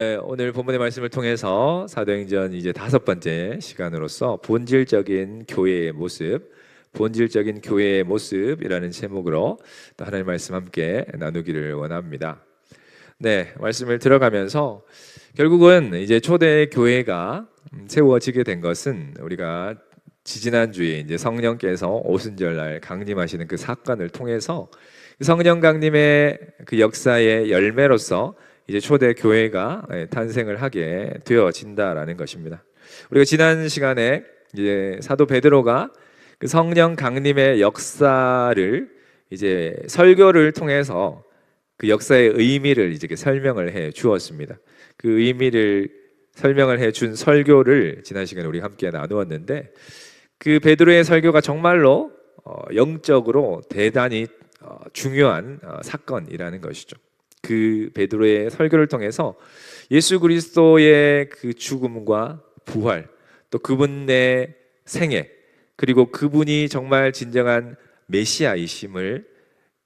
네, 오늘 본문의 말씀을 통해서 사도행전 이제 5번째 시간으로서 본질적인 교회의 모습, 본질적인 교회의 모습이라는 제목으로 또 하나님의 말씀 함께 나누기를 원합니다. 네, 말씀을 들어가면서 결국은 이제 초대 교회가 세워지게 된 것은 우리가 지지난주에 이제 성령께서 오순절날 강림하시는 그 사건을 통해서 성령 강림의 그 역사의 열매로서 이제 초대 교회가 탄생을 하게 되어진다라는 것입니다. 우리가 지난 시간에 이제 사도 베드로가 그 성령 강림의 역사를 이제 설교를 통해서 그 역사의 의미를 이제 설명을 해 주었습니다. 그 의미를 설명을 해 준 설교를 지난 시간에 우리 함께 나누었는데, 그 베드로의 설교가 정말로 영적으로 대단히 중요한 사건이라는 것이죠. 그 베드로의 설교를 통해서 예수 그리스도의 그 죽음과 부활, 또 그분의 생애, 그리고 그분이 정말 진정한 메시아이심을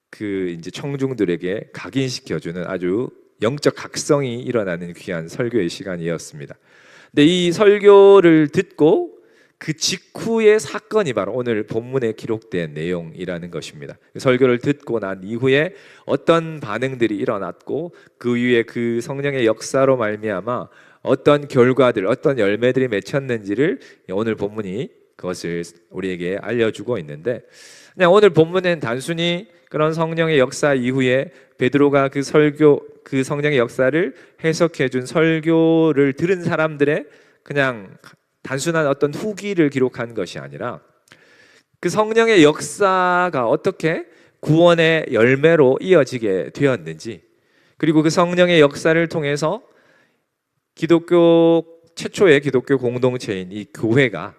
그 이제 청중들에게 각인시켜주는 아주 영적 각성이 일어나는 귀한 설교의 시간이었습니다. 근데 이 설교를 듣고 그 직후의 사건이 바로 오늘 본문에 기록된 내용이라는 것입니다. 설교를 듣고 난 이후에 어떤 반응들이 일어났고 그 이후에 그 성령의 역사로 말미암아 어떤 결과들, 어떤 열매들이 맺혔는지를 오늘 본문이 그것을 우리에게 알려주고 있는데, 그냥 오늘 본문은 단순히 그런 성령의 역사 이후에 베드로가 그 설교, 그 성령의 역사를 해석해 준 설교를 들은 사람들의 그냥 단순한 어떤 후기를 기록한 것이 아니라 그 성령의 역사가 어떻게 구원의 열매로 이어지게 되었는지, 그리고 그 성령의 역사를 통해서 기독교 최초의 기독교 공동체인 이 교회가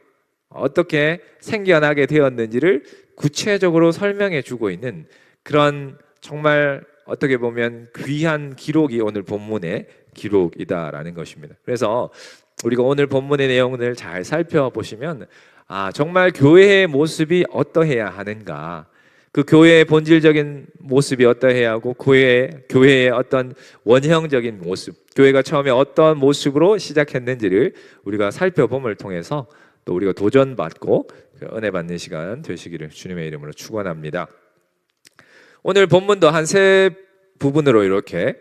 어떻게 생겨나게 되었는지를 구체적으로 설명해 주고 있는 그런 정말 어떻게 보면 귀한 기록이 오늘 본문의 기록이다라는 것입니다. 그래서 우리가 오늘 본문의 내용을 잘 살펴보시면 정말 교회의 모습이 어떠해야 하는가, 그 교회의 본질적인 모습이 어떠해야 하고 교회의 어떤 원형적인 모습, 교회가 처음에 어떤 모습으로 시작했는지를 우리가 살펴봄을 통해서 또 우리가 도전받고 은혜 받는 시간 되시기를 주님의 이름으로 축원합니다. 오늘 본문도 한 세 부분으로 이렇게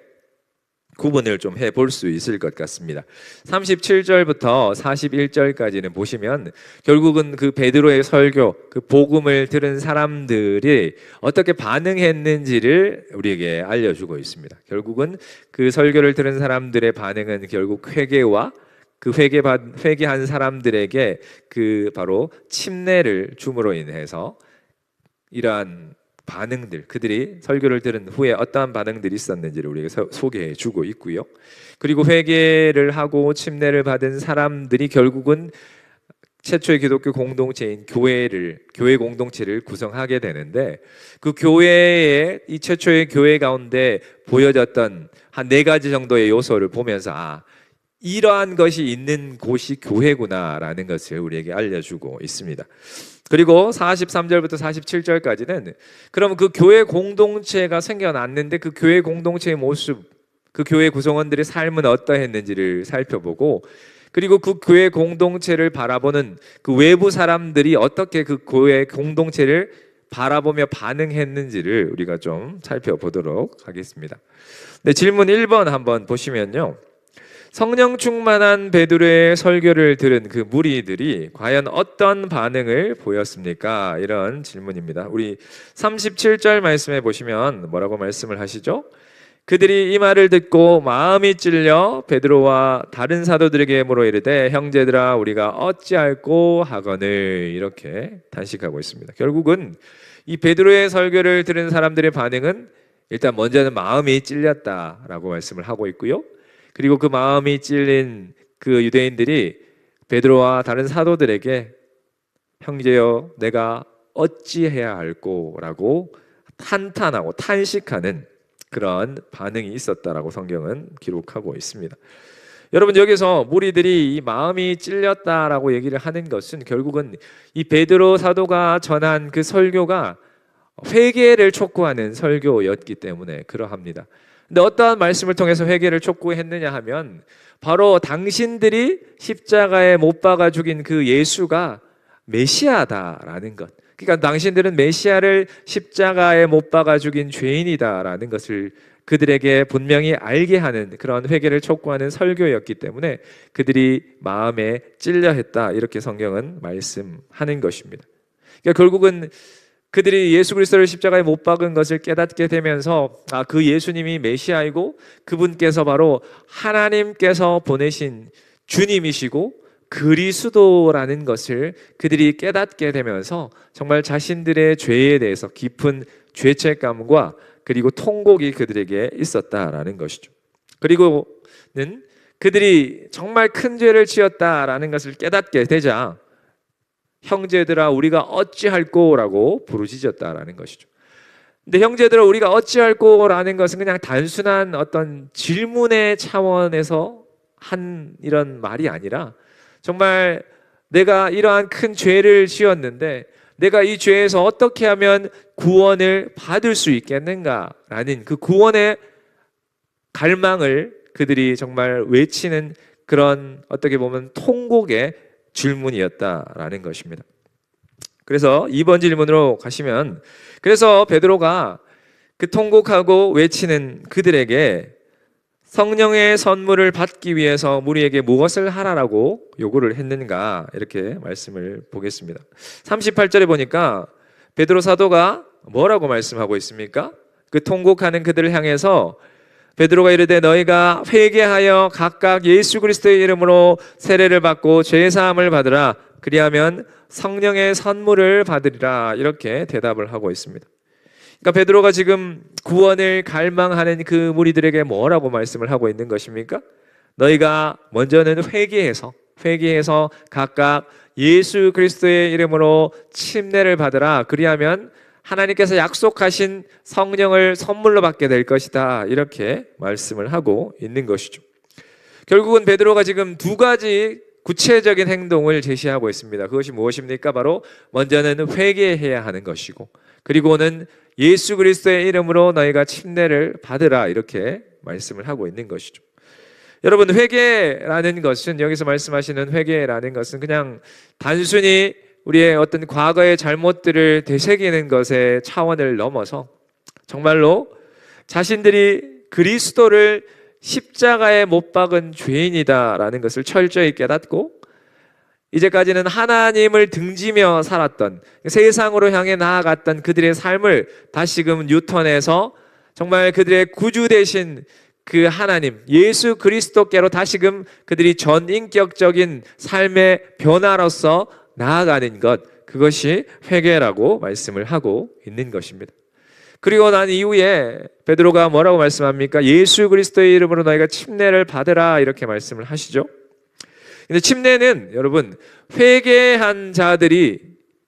구분을 좀 해볼 수 있을 것 같습니다. 37절부터 41절까지는 보시면 결국은 그 베드로의 설교, 그 복음을 들은 사람들이 어떻게 반응했는지를 우리에게 알려주고 있습니다. 결국은 그 설교를 들은 사람들의 반응은 결국 회개와 그 회개한 사람들에게 그 바로 침례를 줌으로 인해서 이러한 반응들, 그들이 설교를 들은 후에 어떠한 반응들이 있었는지를 우리에게 소개해 주고 있고요. 그리고 회개를 하고 침례를 받은 사람들이 결국은 최초의 기독교 공동체인 교회 공동체를 구성하게 되는데, 그 교회의 이 최초의 교회 가운데 보여졌던 한 4가지 정도의 요소를 보면서 이러한 것이 있는 곳이 교회구나라는 것을 우리에게 알려주고 있습니다. 그리고 43절부터 47절까지는 그럼 그 교회 공동체가 생겨났는데 그 교회 공동체의 모습, 그 교회 구성원들의 삶은 어떠했는지를 살펴보고, 그리고 그 교회 공동체를 바라보는 그 외부 사람들이 어떻게 그 교회 공동체를 바라보며 반응했는지를 우리가 좀 살펴보도록 하겠습니다. 네, 질문 1번 한번 보시면요, 성령 충만한 베드로의 설교를 들은 그 무리들이 과연 어떤 반응을 보였습니까? 이런 질문입니다. 우리 37절 말씀해 보시면 뭐라고 말씀을 하시죠? 그들이 이 말을 듣고 마음이 찔려 베드로와 다른 사도들에게 물어 이르되 형제들아 우리가 어찌할꼬 하거늘, 이렇게 단식하고 있습니다. 결국은 이 베드로의 설교를 들은 사람들의 반응은 일단 먼저는 마음이 찔렸다라고 말씀을 하고 있고요. 그리고 그 마음이 찔린 그 유대인들이 베드로와 다른 사도들에게 형제여 내가 어찌해야 할꼬 라고 한탄하고 탄식하는 그런 반응이 있었다라고 성경은 기록하고 있습니다. 여러분, 여기서 무리들이 이 마음이 찔렸다라고 얘기를 하는 것은 결국은 이 베드로 사도가 전한 그 설교가 회개를 촉구하는 설교였기 때문에 그러합니다. 근데 어떠한 말씀을 통해서 회개를 촉구했느냐 하면 바로 당신들이 십자가에 못 박아 죽인 그 예수가 메시아다라는 것. 그러니까 당신들은 메시아를 십자가에 못 박아 죽인 죄인이다라는 것을 그들에게 분명히 알게 하는 그런 회개를 촉구하는 설교였기 때문에 그들이 마음에 찔려 했다, 이렇게 성경은 말씀하는 것입니다. 그러니까 결국은 그들이 예수 그리스도를 십자가에 못 박은 것을 깨닫게 되면서 그 예수님이 메시아이고 그분께서 바로 하나님께서 보내신 주님이시고 그리스도라는 것을 그들이 깨닫게 되면서 정말 자신들의 죄에 대해서 깊은 죄책감과 그리고 통곡이 그들에게 있었다라는 것이죠. 그리고는 그들이 정말 큰 죄를 지었다라는 것을 깨닫게 되자 형제들아 우리가 어찌할꼬라고 부르짖었다라는 것이죠. 근데 형제들아 우리가 어찌할꼬라는 것은 그냥 단순한 어떤 질문의 차원에서 한 이런 말이 아니라 정말 내가 이러한 큰 죄를 지었는데 내가 이 죄에서 어떻게 하면 구원을 받을 수 있겠는가라는 그 구원의 갈망을 그들이 정말 외치는 그런 어떻게 보면 통곡의 질문이었다라는 것입니다. 그래서 2번 질문으로 가시면, 그래서 베드로가 그 통곡하고 외치는 그들에게 성령의 선물을 받기 위해서 우리에게 무엇을 하라라고 요구를 했는가, 이렇게 말씀을 보겠습니다. 38절에 보니까 베드로 사도가 뭐라고 말씀하고 있습니까? 그 통곡하는 그들을 향해서 베드로가 이르되 너희가 회개하여 각각 예수 그리스도의 이름으로 세례를 받고 죄 사함을 받으라. 그리하면 성령의 선물을 받으리라. 이렇게 대답을 하고 있습니다. 그러니까 베드로가 지금 구원을 갈망하는 그 무리들에게 뭐라고 말씀을 하고 있는 것입니까? 너희가 먼저는 회개해서 각각 예수 그리스도의 이름으로 침례를 받으라. 그리하면 하나님께서 약속하신 성령을 선물로 받게 될 것이다, 이렇게 말씀을 하고 있는 것이죠. 결국은 베드로가 지금 두 가지 구체적인 행동을 제시하고 있습니다. 그것이 무엇입니까? 바로 먼저는 회개해야 하는 것이고, 그리고는 예수 그리스도의 이름으로 너희가 침례를 받으라, 이렇게 말씀을 하고 있는 것이죠. 여러분, 회개라는 것은, 여기서 말씀하시는 회개라는 것은 그냥 단순히 우리의 어떤 과거의 잘못들을 되새기는 것의 차원을 넘어서 정말로 자신들이 그리스도를 십자가에 못 박은 죄인이다라는 것을 철저히 깨닫고 이제까지는 하나님을 등지며 살았던, 세상으로 향해 나아갔던 그들의 삶을 다시금 뉴턴해서 정말 그들의 구주 되신 그 하나님 예수 그리스도께로 다시금 그들이 전인격적인 삶의 변화로서 나아가는 것, 그것이 회개라고 말씀을 하고 있는 것입니다. 그리고 난 이후에 베드로가 뭐라고 말씀합니까? 예수 그리스도의 이름으로 너희가 침례를 받으라, 이렇게 말씀을 하시죠. 근데 침례는 여러분, 회개한 자들이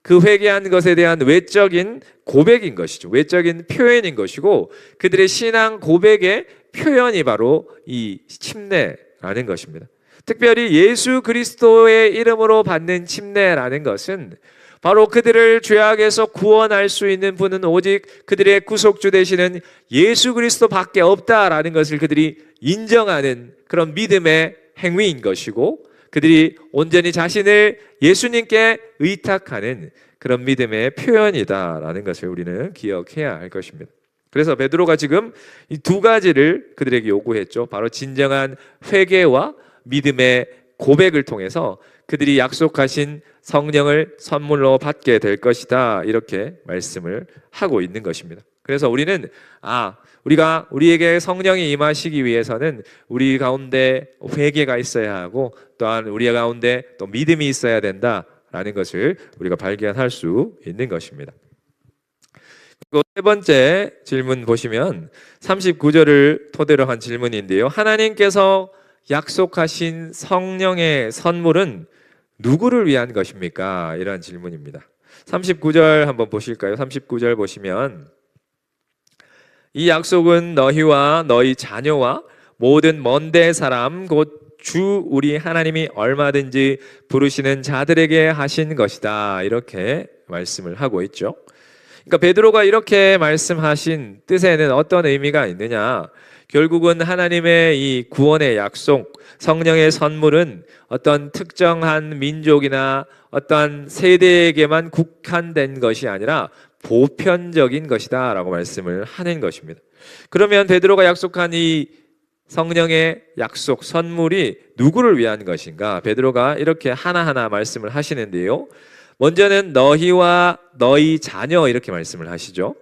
그 회개한 것에 대한 외적인 고백인 것이죠. 외적인 표현인 것이고, 그들의 신앙 고백의 표현이 바로 이 침례라는 것입니다. 특별히 예수 그리스도의 이름으로 받는 침례라는 것은 바로 그들을 죄악에서 구원할 수 있는 분은 오직 그들의 구속주 되시는 예수 그리스도밖에 없다라는 것을 그들이 인정하는 그런 믿음의 행위인 것이고, 그들이 온전히 자신을 예수님께 의탁하는 그런 믿음의 표현이다라는 것을 우리는 기억해야 할 것입니다. 그래서 베드로가 지금 이 두 가지를 그들에게 요구했죠. 바로 진정한 회개와 믿음의 고백을 통해서 그들이 약속하신 성령을 선물로 받게 될 것이다, 이렇게 말씀을 하고 있는 것입니다. 그래서 우리는 우리에게 성령이 임하시기 위해서는 우리 가운데 회개가 있어야 하고, 또한 우리 가운데 또 믿음이 있어야 된다라는 것을 우리가 발견할 수 있는 것입니다. 그리고 세 번째 질문 보시면 39절을 토대로 한 질문인데요. 하나님께서 약속하신 성령의 선물은 누구를 위한 것입니까? 이런 질문입니다. 39절 한번 보실까요? 39절 보시면 이 약속은 너희와 너희 자녀와 모든 먼데 사람 곧 주 우리 하나님이 얼마든지 부르시는 자들에게 하신 것이다, 이렇게 말씀을 하고 있죠. 그러니까 베드로가 이렇게 말씀하신 뜻에는 어떤 의미가 있느냐? 결국은 하나님의 이 구원의 약속, 성령의 선물은 어떤 특정한 민족이나 어떤 세대에게만 국한된 것이 아니라 보편적인 것이다라고 말씀을 하는 것입니다. 그러면 베드로가 약속한 이 성령의 약속, 선물이 누구를 위한 것인가? 베드로가 이렇게 하나하나 말씀을 하시는데요. 먼저는 너희와 너희 자녀 이렇게 말씀을 하시죠.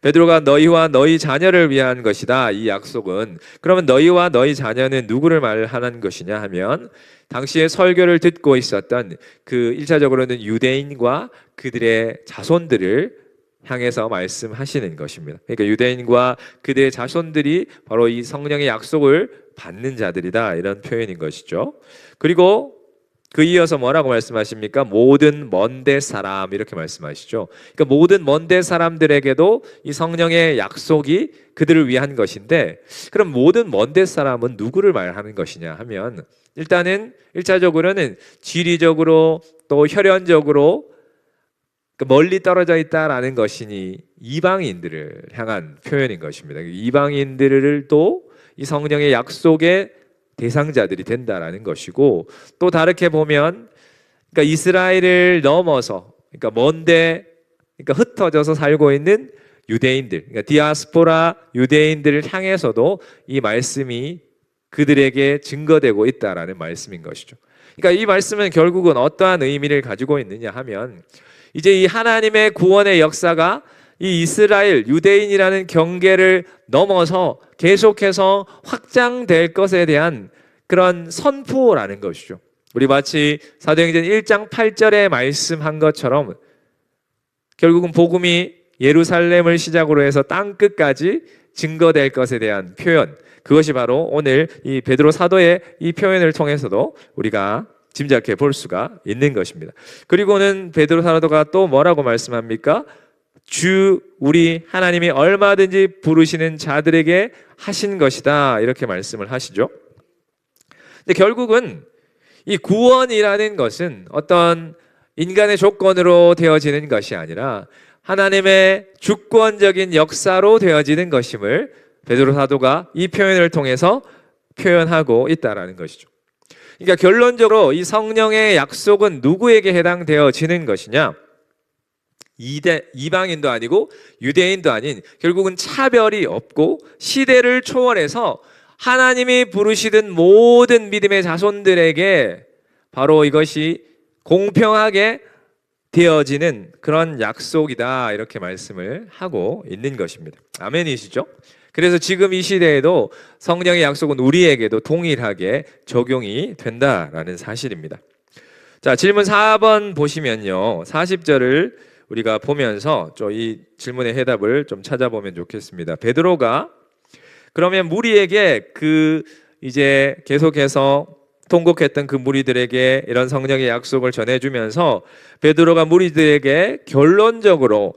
베드로가 너희와 너희 자녀를 위한 것이다. 이 약속은. 그러면 너희와 너희 자녀는 누구를 말하는 것이냐 하면 당시에 설교를 듣고 있었던 그 1차적으로는 유대인과 그들의 자손들을 향해서 말씀하시는 것입니다. 그러니까 유대인과 그들의 자손들이 바로 이 성령의 약속을 받는 자들이다. 이런 표현인 것이죠. 그리고 그 이어서 뭐라고 말씀하십니까? 모든 먼데 사람 이렇게 말씀하시죠. 그러니까 모든 먼데 사람들에게도 이 성령의 약속이 그들을 위한 것인데, 그럼 모든 먼데 사람은 누구를 말하는 것이냐 하면 일단은 1차적으로는 지리적으로 또 혈연적으로 멀리 떨어져 있다라는 것이니 이방인들을 향한 표현인 것입니다. 이방인들을 또 이 성령의 약속의 대상자들이 된다라는 것이고, 또 다르게 보면 그러니까 이스라엘을 넘어서 그러니까 먼데 그러니까 흩어져서 살고 있는 유대인들, 그러니까 디아스포라 유대인들을 향해서도 이 말씀이 그들에게 증거되고 있다라는 말씀인 것이죠. 그러니까 이 말씀은 결국은 어떠한 의미를 가지고 있느냐 하면 이제 이 하나님의 구원의 역사가 이 이스라엘 유대인이라는 경계를 넘어서 계속해서 확장될 것에 대한 그런 선포라는 것이죠. 우리 마치 사도행전 1장 8절에 말씀한 것처럼 결국은 복음이 예루살렘을 시작으로 해서 땅 끝까지 증거될 것에 대한 표현, 그것이 바로 오늘 이 베드로 사도의 이 표현을 통해서도 우리가 짐작해 볼 수가 있는 것입니다. 그리고는 베드로 사도가 또 뭐라고 말씀합니까? 주 우리 하나님이 얼마든지 부르시는 자들에게 하신 것이다, 이렇게 말씀을 하시죠. 근데 결국은 이 구원이라는 것은 어떤 인간의 조건으로 되어지는 것이 아니라 하나님의 주권적인 역사로 되어지는 것임을 베드로 사도가 이 표현을 통해서 표현하고 있다라는 것이죠. 그러니까 결론적으로 이 성령의 약속은 누구에게 해당되어지는 것이냐? 이방인도 아니고 유대인도 아닌, 결국은 차별이 없고 시대를 초월해서 하나님이 부르시던 모든 믿음의 자손들에게 바로 이것이 공평하게 되어지는 그런 약속이다, 이렇게 말씀을 하고 있는 것입니다. 아멘이시죠? 그래서 지금 이 시대에도 성령의 약속은 우리에게도 동일하게 적용이 된다라는 사실입니다. 자, 질문 4번 보시면요, 40절을 우리가 보면서 이 질문의 해답을 좀 찾아보면 좋겠습니다. 베드로가 그러면 무리에게 이제 계속해서 통곡했던 그 무리들에게 이런 성령의 약속을 전해주면서 베드로가 무리들에게 결론적으로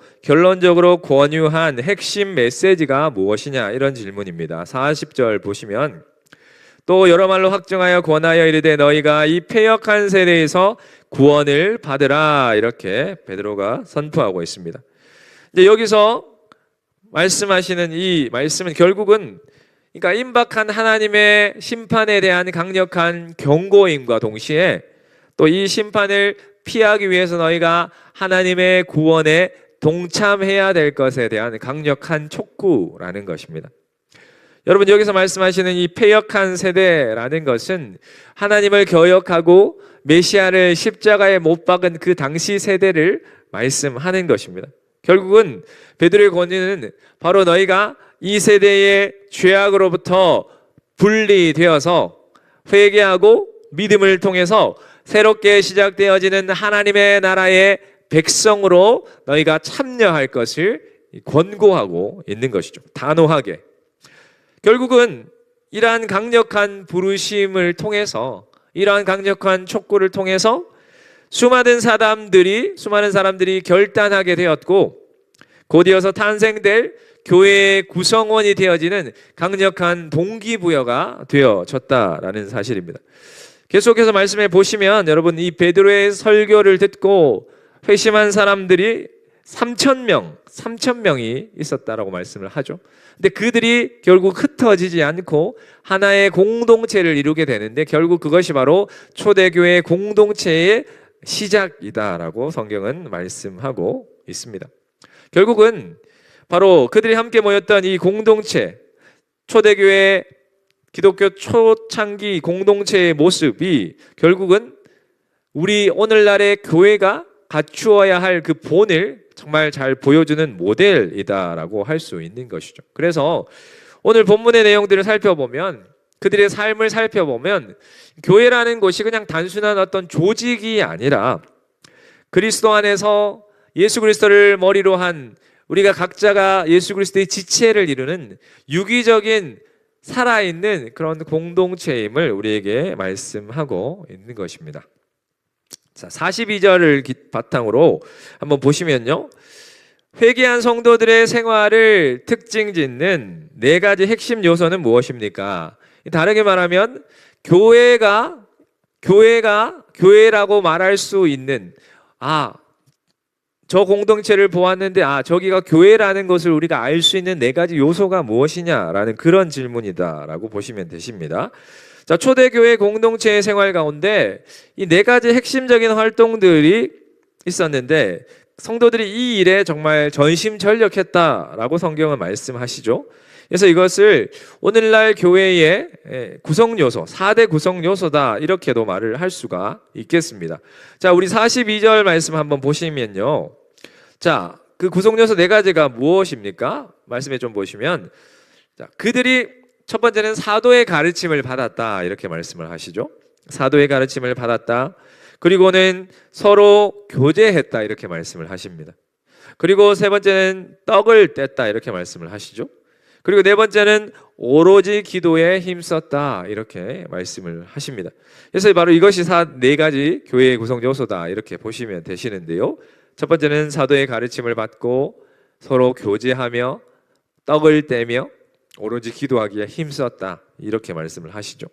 권유한 핵심 메시지가 무엇이냐, 이런 질문입니다. 40절 보시면 또 여러 말로 확증하여 권하여 이르되 너희가 이 패역한 세대에서 구원을 받으라, 이렇게 베드로가 선포하고 있습니다. 이제 여기서 말씀하시는 이 말씀은 결국은 그러니까 임박한 하나님의 심판에 대한 강력한 경고임과 동시에 또 이 심판을 피하기 위해서 너희가 하나님의 구원에 동참해야 될 것에 대한 강력한 촉구라는 것입니다. 여러분, 여기서 말씀하시는 이 패역한 세대라는 것은 하나님을 거역하고 메시아를 십자가에 못 박은 그 당시 세대를 말씀하는 것입니다. 결국은 베드로의 권유는 바로 너희가 이 세대의 죄악으로부터 분리되어서 회개하고 믿음을 통해서 새롭게 시작되어지는 하나님의 나라의 백성으로 너희가 참여할 것을 권고하고 있는 것이죠. 단호하게. 결국은 이러한 강력한 부르심을 통해서, 이러한 강력한 촉구를 통해서 수많은 사람들이 결단하게 되었고 곧이어서 탄생될 교회의 구성원이 되어지는 강력한 동기부여가 되어졌다라는 사실입니다. 계속해서 말씀해 보시면 여러분, 이 베드로의 설교를 듣고 회심한 사람들이 3천 명이 있었다라고 말씀을 하죠. 근데 그들이 결국 흩어지지 않고 하나의 공동체를 이루게 되는데 결국 그것이 바로 초대교회 공동체의 시작이다라고 성경은 말씀하고 있습니다. 결국은 바로 그들이 함께 모였던 이 공동체, 초대교회 기독교 초창기 공동체의 모습이 결국은 우리 오늘날의 교회가 갖추어야 할 그 본을 정말 잘 보여주는 모델이다라고 할 수 있는 것이죠. 그래서 오늘 본문의 내용들을 살펴보면, 그들의 삶을 살펴보면 교회라는 곳이 그냥 단순한 어떤 조직이 아니라 그리스도 안에서 예수 그리스도를 머리로 한 우리가 각자가 예수 그리스도의 지체를 이루는 유기적인 살아있는 그런 공동체임을 우리에게 말씀하고 있는 것입니다. 자, 42절을 바탕으로 한번 보시면요, 회개한 성도들의 생활을 특징 짓는 네 가지 핵심 요소는 무엇입니까? 다르게 말하면 교회라고 말할 수 있는, 저 공동체를 보았는데 저기가 교회라는 것을 우리가 알 수 있는 네 가지 요소가 무엇이냐라는 그런 질문이다라고 보시면 되십니다. 자, 초대교회 공동체의 생활 가운데 이 네 가지 핵심적인 활동들이 있었는데 성도들이 이 일에 정말 전심전력했다라고 성경은 말씀하시죠. 그래서 이것을 오늘날 교회의 구성요소, 4대 구성요소다 이렇게도 말을 할 수가 있겠습니다. 자, 우리 42절 말씀 한번 보시면요, 자, 그 구성요소 네 가지가 무엇입니까? 말씀에 좀 보시면, 자, 그들이 첫 번째는 사도의 가르침을 받았다 이렇게 말씀을 하시죠. 사도의 가르침을 받았다. 그리고는 서로 교제했다 이렇게 말씀을 하십니다. 그리고 세 번째는 떡을 뗐다 이렇게 말씀을 하시죠. 그리고 네 번째는 오로지 기도에 힘썼다 이렇게 말씀을 하십니다. 그래서 바로 이것이 네 가지 교회의 구성 요소다 이렇게 보시면 되시는데요. 첫 번째는 사도의 가르침을 받고 서로 교제하며 떡을 떼며 오로지 기도하기에 힘썼다 이렇게 말씀을 하시죠.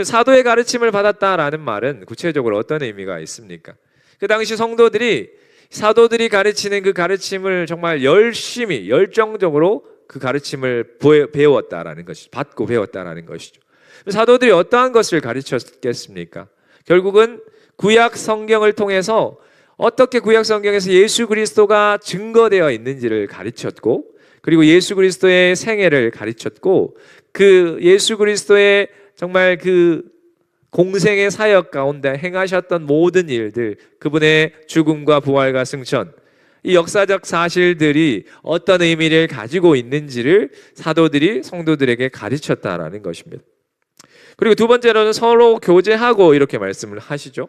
사도의 가르침을 받았다라는 말은 구체적으로 어떤 의미가 있습니까? 그 당시 성도들이 사도들이 가르치는 그 가르침을 정말 열심히 열정적으로 그 가르침을 배웠다라는 것이죠. 받고 배웠다라는 것이죠. 사도들이 어떠한 것을 가르쳤겠습니까? 결국은 구약 성경을 통해서 어떻게 구약 성경에서 예수 그리스도가 증거되어 있는지를 가르쳤고, 그리고 예수 그리스도의 생애를 가르쳤고, 그 예수 그리스도의 정말 그 공생의 사역 가운데 행하셨던 모든 일들, 그분의 죽음과 부활과 승천, 이 역사적 사실들이 어떤 의미를 가지고 있는지를 사도들이 성도들에게 가르쳤다라는 것입니다. 그리고 두 번째로는 서로 교제하고 이렇게 말씀을 하시죠.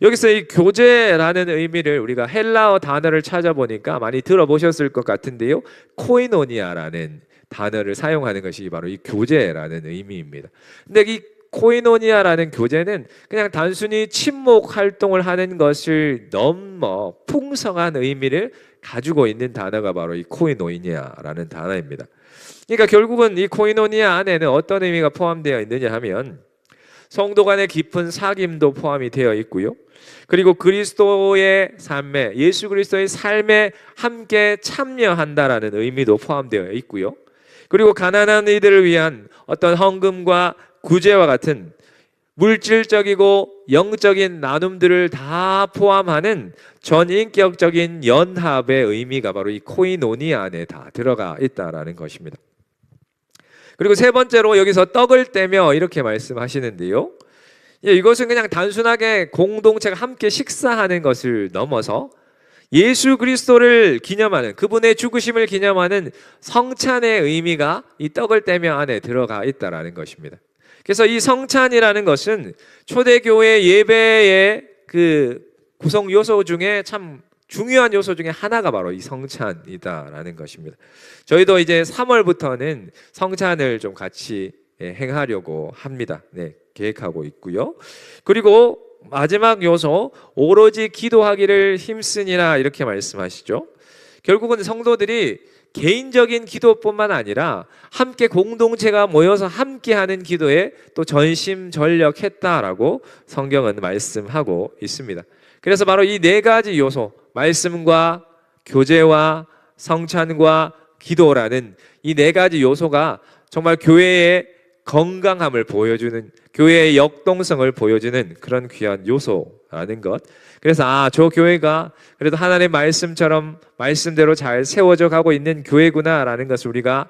여기서 이 교제라는 의미를 우리가 헬라어 단어를 찾아보니까 많이 들어보셨을 것 같은데요, 코이노니아라는 단어를 사용하는 것이 바로 이 교제라는 의미입니다. 근데 이 코이노니아라는 교제는 그냥 단순히 친목 활동을 하는 것을 넘어 풍성한 의미를 가지고 있는 단어가 바로 이 코이노니아라는 단어입니다. 그러니까 결국은 이 코이노니아 안에는 어떤 의미가 포함되어 있느냐 하면 성도 간의 깊은 사귐도 포함이 되어 있고요. 그리고 그리스도의 삶에, 예수 그리스도의 삶에 함께 참여한다라는 의미도 포함되어 있고요. 그리고 가난한 이들을 위한 어떤 헌금과 구제와 같은 물질적이고 영적인 나눔들을 다 포함하는 전인격적인 연합의 의미가 바로 이 코이노니아 안에 다 들어가 있다라는 것입니다. 그리고 세 번째로 여기서 떡을 떼며 이렇게 말씀하시는데요, 이것은 그냥 단순하게 공동체가 함께 식사하는 것을 넘어서 예수 그리스도를 기념하는, 그분의 죽으심을 기념하는 성찬의 의미가 이 떡을 떼며 안에 들어가 있다라는 것입니다. 그래서 이 성찬이라는 것은 초대교회 예배의 그 구성 요소 중에 참 중요한 요소 중에 하나가 바로 이 성찬이다라는 것입니다. 저희도 이제 3월부터는 성찬을 좀 같이 행하려고 합니다. 네, 계획하고 있고요. 그리고 마지막 요소, 오로지 기도하기를 힘쓰니라 이렇게 말씀하시죠. 결국은 성도들이 개인적인 기도뿐만 아니라 함께 공동체가 모여서 함께하는 기도에 또 전심전력했다라고 성경은 말씀하고 있습니다. 그래서 바로 이 네 가지 요소, 말씀과 교제와 성찬과 기도라는 이 네 가지 요소가 정말 교회의 건강함을 보여주는, 교회의 역동성을 보여주는 그런 귀한 요소라는 것. 그래서 저 교회가 그래도 하나님의 말씀처럼 말씀대로 잘 세워져 가고 있는 교회구나라는 것을 우리가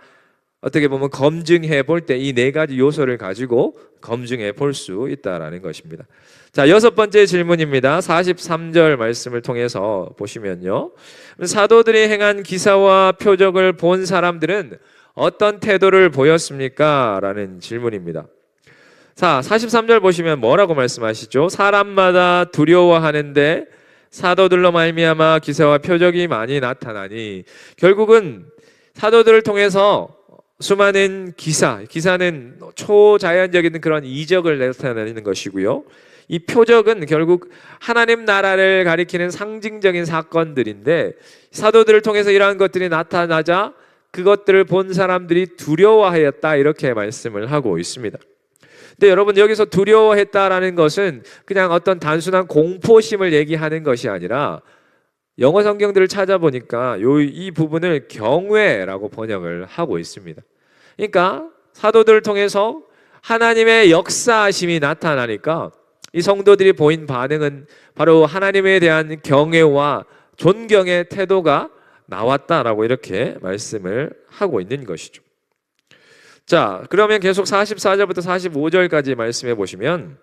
어떻게 보면 검증해 볼 때 이 네 가지 요소를 가지고 검증해 볼 수 있다라는 것입니다. 자, 여섯 번째 질문입니다. 43절 말씀을 통해서 보시면요, 사도들이 행한 기사와 표적을 본 사람들은 어떤 태도를 보였습니까? 라는 질문입니다. 자, 43절 보시면 뭐라고 말씀하시죠? 사람마다 두려워하는데 사도들로 말미암아 기사와 표적이 많이 나타나니, 결국은 사도들을 통해서 수많은 기사는 초자연적인 그런 이적을 나타내는 것이고요, 이 표적은 결국 하나님 나라를 가리키는 상징적인 사건들인데, 사도들을 통해서 이러한 것들이 나타나자 그것들을 본 사람들이 두려워하였다, 이렇게 말씀을 하고 있습니다. 근데 여러분, 여기서 두려워했다라는 것은 그냥 어떤 단순한 공포심을 얘기하는 것이 아니라 영어 성경들을 찾아보니까 이 부분을 경외라고 번역을 하고 있습니다. 그러니까 사도들을 통해서 하나님의 역사하심이 나타나니까 이 성도들이 보인 반응은 바로 하나님에 대한 경외와 존경의 태도가 나왔다라고 이렇게 말씀을 하고 있는 것이죠. 자, 그러면 계속 44절부터 45절까지 말씀해 보시면,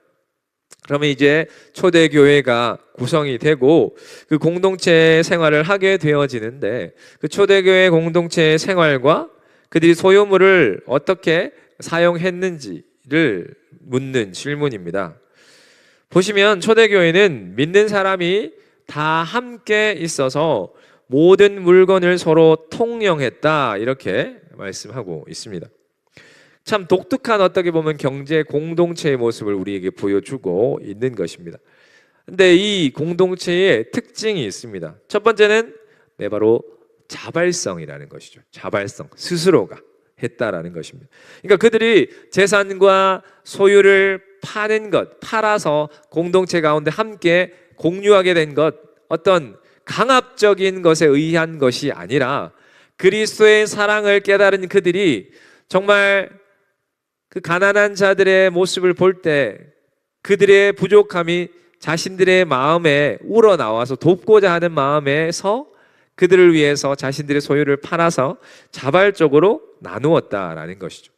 그러면 이제 초대교회가 구성이 되고 그 공동체 생활을 하게 되어지는데, 그 초대교회 공동체의 생활과 그들이 소유물을 어떻게 사용했는지를 묻는 질문입니다. 보시면 초대교회는 믿는 사람이 다 함께 있어서 모든 물건을 서로 통용했다, 이렇게 말씀하고 있습니다. 참 독특한, 어떻게 보면 경제 공동체의 모습을 우리에게 보여주고 있는 것입니다. 근데 이 공동체의 특징이 있습니다. 첫 번째는 바로 자발성이라는 것이죠. 자발성, 스스로가 했다라는 것입니다. 그러니까 그들이 재산과 소유를 파는 것, 팔아서 공동체 가운데 함께 공유하게 된 것, 어떤 강압적인 것에 의한 것이 아니라 그리스도의 사랑을 깨달은 그들이 정말 그 가난한 자들의 모습을 볼 때 그들의 부족함이 자신들의 마음에 우러나와서 돕고자 하는 마음에서 그들을 위해서 자신들의 소유를 팔아서 자발적으로 나누었다라는 것이죠.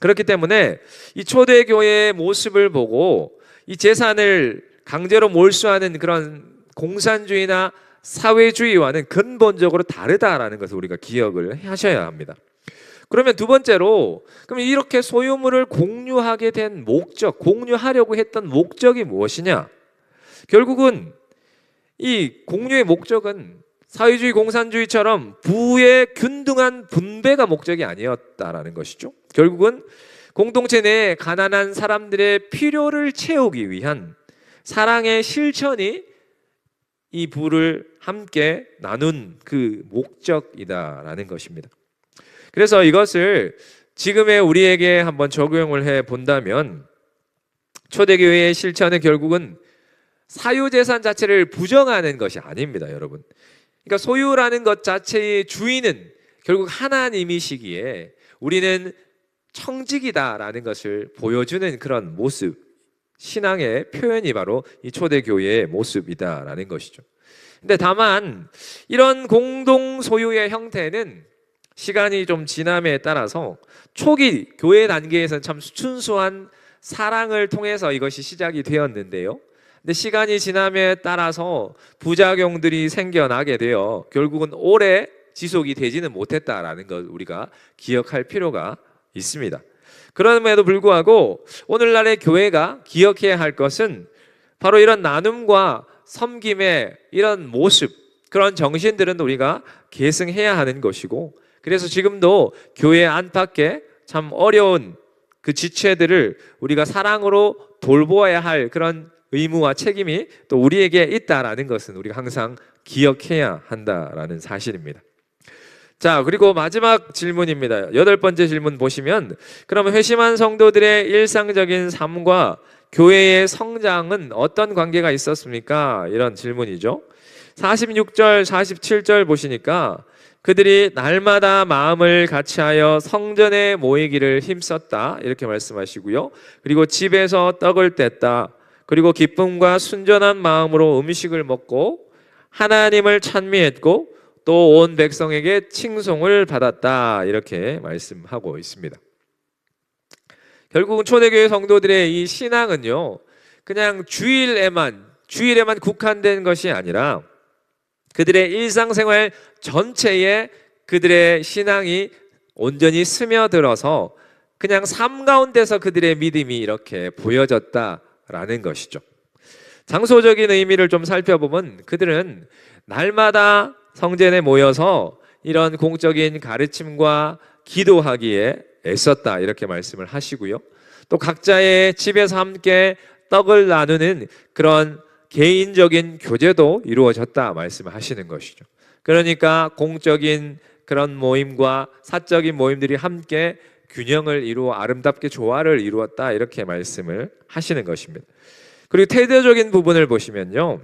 그렇기 때문에 이 초대교회의 모습을 보고 이 재산을 강제로 몰수하는 그런 공산주의나 사회주의와는 근본적으로 다르다라는 것을 우리가 기억을 하셔야 합니다. 그러면 두 번째로, 그럼 이렇게 소유물을 공유하게 된 목적, 공유하려고 했던 목적이 무엇이냐? 결국은 이 공유의 목적은 사회주의 공산주의처럼 부의 균등한 분배가 목적이 아니었다라는 것이죠. 결국은 공동체 내에 가난한 사람들의 필요를 채우기 위한 사랑의 실천이 이 부를 함께 나눈 그 목적이다라는 것입니다. 그래서 이것을 지금의 우리에게 한번 적용을 해 본다면, 초대교회의 실천은 결국은 사유재산 자체를 부정하는 것이 아닙니다, 여러분. 그러니까 소유라는 것 자체의 주인은 결국 하나님이시기에 우리는 청직이다라는 것을 보여주는 그런 모습, 신앙의 표현이 바로 이 초대교회의 모습이다라는 것이죠. 근데 다만 이런 공동 소유의 형태는 시간이 좀 지남에 따라서 초기 교회 단계에서는 참 순수한 사랑을 통해서 이것이 시작이 되었는데요, 근데 시간이 지남에 따라서 부작용들이 생겨나게 되어 결국은 오래 지속이 되지는 못했다라는 것 우리가 기억할 필요가 있습니다. 그럼에도 불구하고 오늘날의 교회가 기억해야 할 것은 바로 이런 나눔과 섬김의 이런 모습, 그런 정신들은 우리가 계승해야 하는 것이고, 그래서 지금도 교회 안팎에 참 어려운 그 지체들을 우리가 사랑으로 돌보아야 할 그런 의무와 책임이 또 우리에게 있다라는 것은 우리가 항상 기억해야 한다라는 사실입니다. 자, 그리고 마지막 질문입니다. 8번째 질문 보시면, 그러면 회심한 성도들의 일상적인 삶과 교회의 성장은 어떤 관계가 있었습니까? 이런 질문이죠. 46절, 47절 보시니까 그들이 날마다 마음을 같이하여 성전에 모이기를 힘썼다 이렇게 말씀하시고요. 그리고 집에서 떡을 뗐다. 그리고 기쁨과 순전한 마음으로 음식을 먹고 하나님을 찬미했고 또 온 백성에게 칭송을 받았다 이렇게 말씀하고 있습니다. 결국은 초대교회 성도들의 이 신앙은요, 그냥 주일에만 국한된 것이 아니라 그들의 일상생활 전체에 그들의 신앙이 온전히 스며들어서 그냥 삶 가운데서 그들의 믿음이 이렇게 보여졌다라는 것이죠. 장소적인 의미를 좀 살펴보면 그들은 날마다 성전에 모여서 이런 공적인 가르침과 기도하기에 애썼다 이렇게 말씀을 하시고요. 또 각자의 집에서 함께 떡을 나누는 그런 개인적인 교제도 이루어졌다 말씀을 하시는 것이죠. 그러니까 공적인 그런 모임과 사적인 모임들이 함께 균형을 이루어 아름답게 조화를 이루었다 이렇게 말씀을 하시는 것입니다. 그리고 태도적인 부분을 보시면요,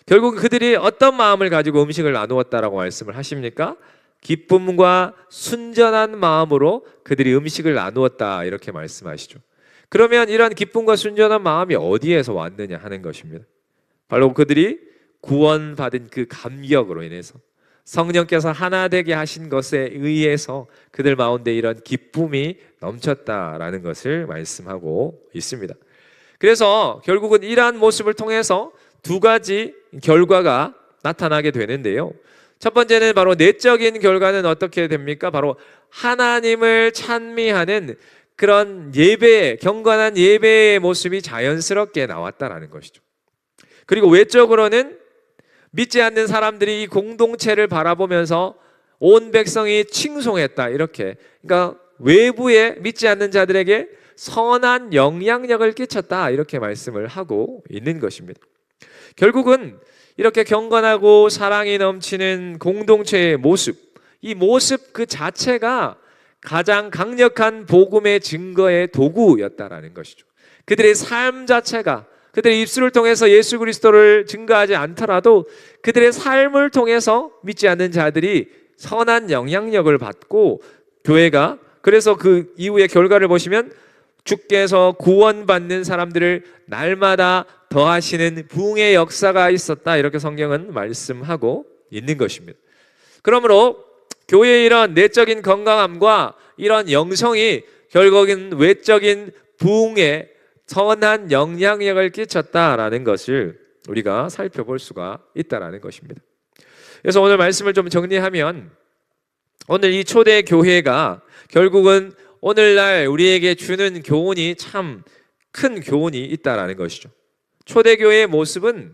결국 그들이 어떤 마음을 가지고 음식을 나누었다라고 말씀을 하십니까? 기쁨과 순전한 마음으로 그들이 음식을 나누었다 이렇게 말씀하시죠. 그러면 이런 기쁨과 순전한 마음이 어디에서 왔느냐 하는 것입니다. 바로 그들이 구원받은 그 감격으로 인해서 성령께서 하나 되게 하신 것에 의해서 그들 가운데 이런 기쁨이 넘쳤다라는 것을 말씀하고 있습니다. 그래서 결국은 이러한 모습을 통해서 두 가지 결과가 나타나게 되는데요. 첫 번째는 바로 내적인 결과는 어떻게 됩니까? 바로 하나님을 찬미하는 그런 예배, 경건한 예배의 모습이 자연스럽게 나왔다라는 것이죠. 그리고 외적으로는 믿지 않는 사람들이 이 공동체를 바라보면서 온 백성이 칭송했다 이렇게, 그러니까 외부에 믿지 않는 자들에게 선한 영향력을 끼쳤다 이렇게 말씀을 하고 있는 것입니다. 결국은 이렇게 경건하고 사랑이 넘치는 공동체의 모습, 이 모습 그 자체가 가장 강력한 복음의 증거의 도구였다라는 것이죠. 그들의 삶 자체가, 그들의 입술을 통해서 예수 그리스도를 증거하지 않더라도 그들의 삶을 통해서 믿지 않는 자들이 선한 영향력을 받고 교회가, 그래서 그 이후의 결과를 보시면 주께서 구원받는 사람들을 날마다 더하시는 부흥의 역사가 있었다 이렇게 성경은 말씀하고 있는 것입니다. 그러므로 교회의 이런 내적인 건강함과 이런 영성이 결국은 외적인 부흥에 선한 영향력을 끼쳤다라는 것을 우리가 살펴볼 수가 있다라는 것입니다. 그래서 오늘 말씀을 좀 정리하면, 오늘 이 초대 교회가 결국은 오늘날 우리에게 주는 교훈이 참 큰 교훈이 있다라는 것이죠. 초대교회의 모습은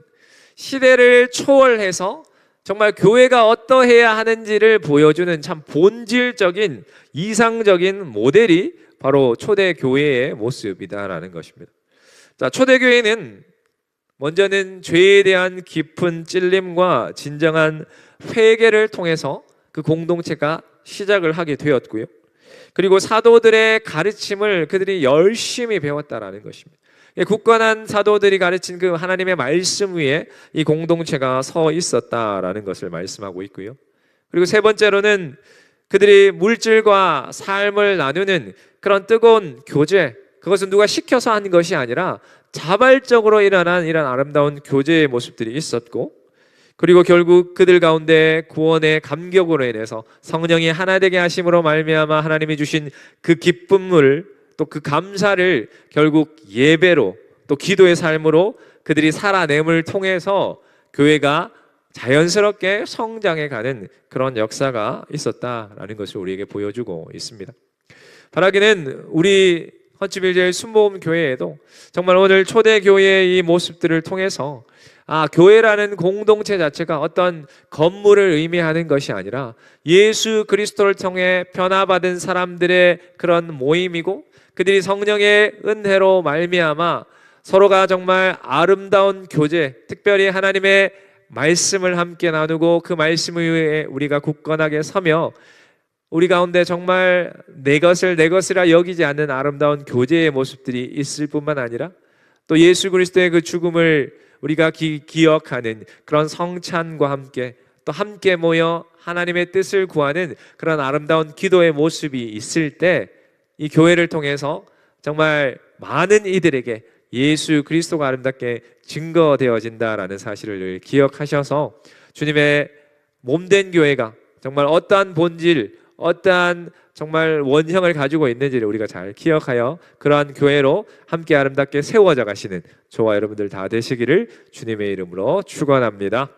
시대를 초월해서 정말 교회가 어떠해야 하는지를 보여주는 참 본질적인 이상적인 모델이 바로 초대교회의 모습이다라는 것입니다. 자, 초대교회는 먼저는 죄에 대한 깊은 찔림과 진정한 회개를 통해서 그 공동체가 시작을 하게 되었고요. 그리고 사도들의 가르침을 그들이 열심히 배웠다라는 것입니다. 굳건한 사도들이 가르친 그 하나님의 말씀 위에 이 공동체가 서 있었다라는 것을 말씀하고 있고요. 그리고 세 번째로는 그들이 물질과 삶을 나누는 그런 뜨거운 교제, 그것은 누가 시켜서 한 것이 아니라 자발적으로 일어난 이런 아름다운 교제의 모습들이 있었고, 그리고 결국 그들 가운데 구원의 감격으로 인해서 성령이 하나 되게 하심으로 말미암아 하나님이 주신 그 기쁨을, 또 그 감사를 결국 예배로, 또 기도의 삶으로 그들이 살아냄을 통해서 교회가 자연스럽게 성장해가는 그런 역사가 있었다라는 것을 우리에게 보여주고 있습니다. 바라기는 우리 헌집일제일 순복음 교회에도 정말 오늘 초대교회의 이 모습들을 통해서 교회라는 공동체 자체가 어떤 건물을 의미하는 것이 아니라 예수 그리스도를 통해 변화받은 사람들의 그런 모임이고, 그들이 성령의 은혜로 말미암아 서로가 정말 아름다운 교제, 특별히 하나님의 말씀을 함께 나누고 그 말씀 위에 우리가 굳건하게 서며 우리 가운데 정말 내 것을 내 것이라 여기지 않는 아름다운 교제의 모습들이 있을 뿐만 아니라 또 예수 그리스도의 그 죽음을 우리가 기억하는 그런 성찬과 함께 또 함께 모여 하나님의 뜻을 구하는 그런 아름다운 기도의 모습이 있을 때 이 교회를 통해서 정말 많은 이들에게 예수 그리스도가 아름답게 증거되어진다라는 사실을 늘 기억하셔서 주님의 몸된 교회가 정말 어떠한 본질, 어떠한 정말 원형을 가지고 있는지를 우리가 잘 기억하여 그러한 교회로 함께 아름답게 세워져 가시는 저와 여러분들 다 되시기를 주님의 이름으로 축원합니다.